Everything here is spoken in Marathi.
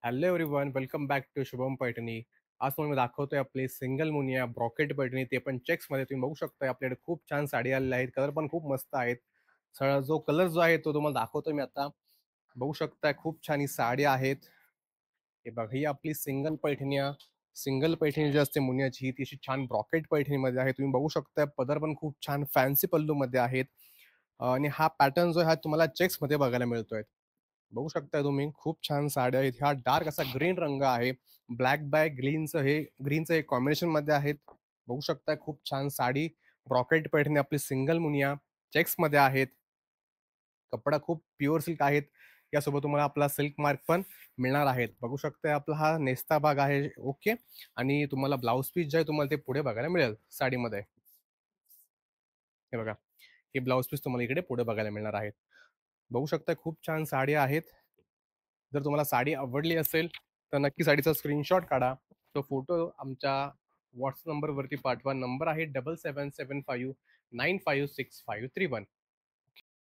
Hello everyone, welcome back to Shubham Paithani. आज तुम्हाला मी दाखवतोय आपली सिंगल मुनिया ब्रॉकेट पैठणी, ते पण चेक्समध्ये. तुम्ही बघू शकता आपल्याकडे खूप छान साडी आलेल्या आहेत. कलर पण खूप मस्त आहेत. जो कलर जो आहे तो तुम्हाला दाखवतोय मी आता. बघू शकताय खूप छान ही साडी आहेत. हे बघा, ही आपली सिंगल पैठणी जी असते मुनियाची, ती अशी छान ब्रॉकेट पैठणीमध्ये आहे. तुम्ही बघू शकता पदर पण खूप छान फॅन्सी पल्लूमध्ये आहेत. आणि हा पॅटर्न जो आहे तुम्हाला चेक्समध्ये बघायला मिळतोय. बघू शकता तुम्ही खूप छान साड्या आहेत. हा डार्क असा ग्रीन रंग आहे. ब्लॅक बाय ग्रीनचं हे कॉम्बिनेशन मध्ये आहेत. बघू शकता खूप छान साडी. ब्रॉकेट पैठणी आपली सिंगल मुनिया चेक्स मध्ये आहेत. कपडा खूप प्युअर सिल्क आहेत. यासोबत तुम्हाला आपला सिल्क मार्क पण मिळणार आहेत. बघू शकता आपला हा नेस्ता भाग आहे. ओके. आणि तुम्हाला ब्लाउज पीस जे आहे तुम्हाला ते पुढे बघायला मिळेल साडीमध्ये. हे बघा, हे ब्लाउज पीस तुम्हाला इकडे पुढे बघायला मिळणार आहेत. बघू शकता खूप छान साडी आहेत. जर तुम्हाला साडी आवडली असेल तर नक्की साडीचा स्क्रीनशॉट काढा. तो फोटो आमच्या व्हॉट्सअप नंबरवरती पाठवा. नंबर आहे 7775956531.